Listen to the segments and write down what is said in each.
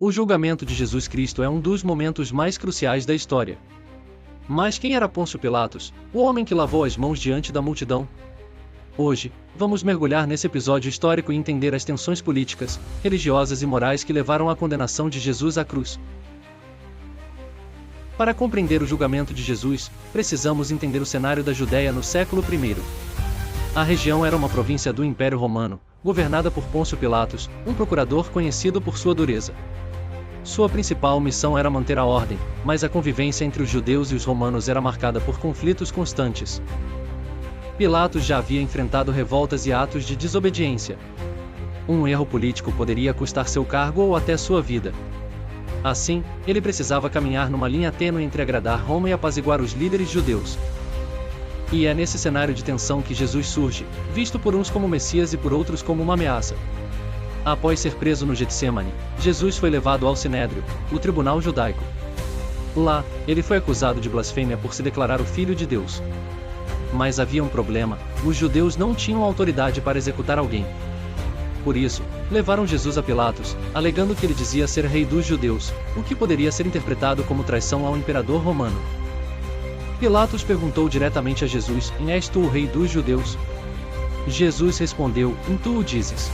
O julgamento de Jesus Cristo é um dos momentos mais cruciais da história. Mas quem era Pôncio Pilatos, o homem que lavou as mãos diante da multidão? Hoje, vamos mergulhar nesse episódio histórico e entender as tensões políticas, religiosas e morais que levaram à condenação de Jesus à cruz. Para compreender o julgamento de Jesus, precisamos entender o cenário da Judéia no século I. A região era uma província do Império Romano, governada por Pôncio Pilatos, um procurador conhecido por sua dureza. Sua principal missão era manter a ordem, mas a convivência entre os judeus e os romanos era marcada por conflitos constantes. Pilatos já havia enfrentado revoltas e atos de desobediência. Um erro político poderia custar seu cargo ou até sua vida. Assim, ele precisava caminhar numa linha tênue entre agradar Roma e apaziguar os líderes judeus. E é nesse cenário de tensão que Jesus surge, visto por uns como Messias e por outros como uma ameaça. Após ser preso no Getsemane, Jesus foi levado ao Sinédrio, o tribunal judaico. Lá, ele foi acusado de blasfêmia por se declarar o Filho de Deus. Mas havia um problema: os judeus não tinham autoridade para executar alguém. Por isso, levaram Jesus a Pilatos, alegando que ele dizia ser rei dos judeus, o que poderia ser interpretado como traição ao imperador romano. Pilatos perguntou diretamente a Jesus: És tu o rei dos judeus? Jesus respondeu: Tu o dizes.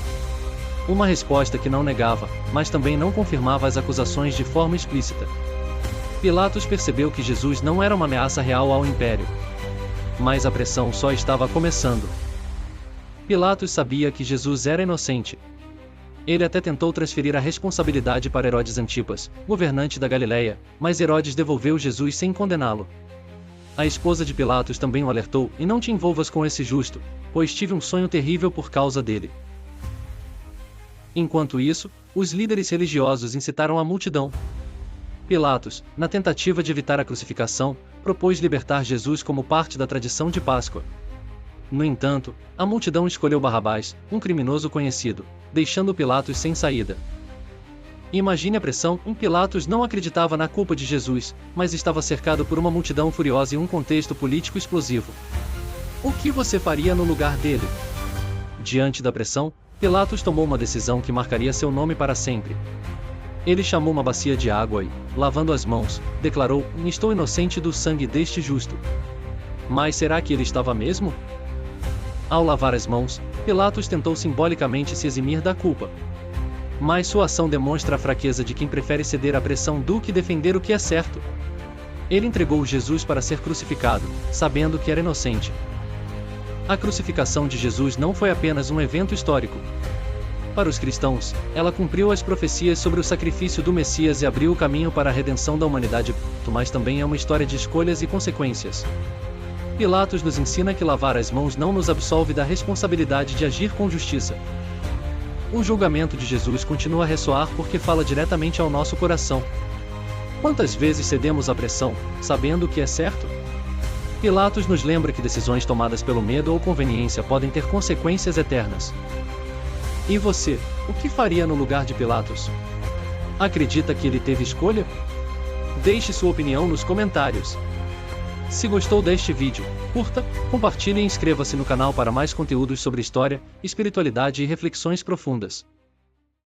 Uma resposta que não negava, mas também não confirmava as acusações de forma explícita. Pilatos percebeu que Jesus não era uma ameaça real ao império. Mas a pressão só estava começando. Pilatos sabia que Jesus era inocente. Ele até tentou transferir a responsabilidade para Herodes Antipas, governante da Galileia, mas Herodes devolveu Jesus sem condená-lo. A esposa de Pilatos também o alertou: não te envolvas com esse justo, pois tive um sonho terrível por causa dele. Enquanto isso, os líderes religiosos incitaram a multidão. Pilatos, na tentativa de evitar a crucificação, propôs libertar Jesus como parte da tradição de Páscoa. No entanto, a multidão escolheu Barrabás, um criminoso conhecido, deixando Pilatos sem saída. Imagine a pressão: Pilatos não acreditava na culpa de Jesus, mas estava cercado por uma multidão furiosa e um contexto político explosivo. O que você faria no lugar dele? Diante da pressão, Pilatos tomou uma decisão que marcaria seu nome para sempre. Ele chamou uma bacia de água e, lavando as mãos, declarou: Estou inocente do sangue deste justo. Mas será que ele estava mesmo? Ao lavar as mãos, Pilatos tentou simbolicamente se eximir da culpa. Mas sua ação demonstra a fraqueza de quem prefere ceder à pressão do que defender o que é certo. Ele entregou Jesus para ser crucificado, sabendo que era inocente. A crucificação de Jesus não foi apenas um evento histórico. Para os cristãos, ela cumpriu as profecias sobre o sacrifício do Messias e abriu o caminho para a redenção da humanidade, mas também é uma história de escolhas e consequências. Pilatos nos ensina que lavar as mãos não nos absolve da responsabilidade de agir com justiça. O julgamento de Jesus continua a ressoar porque fala diretamente ao nosso coração. Quantas vezes cedemos à pressão, sabendo o que é certo? Pilatos nos lembra que decisões tomadas pelo medo ou conveniência podem ter consequências eternas. E você, o que faria no lugar de Pilatos? Acredita que ele teve escolha? Deixe sua opinião nos comentários. Se gostou deste vídeo, curta, compartilhe e inscreva-se no canal para mais conteúdos sobre história, espiritualidade e reflexões profundas.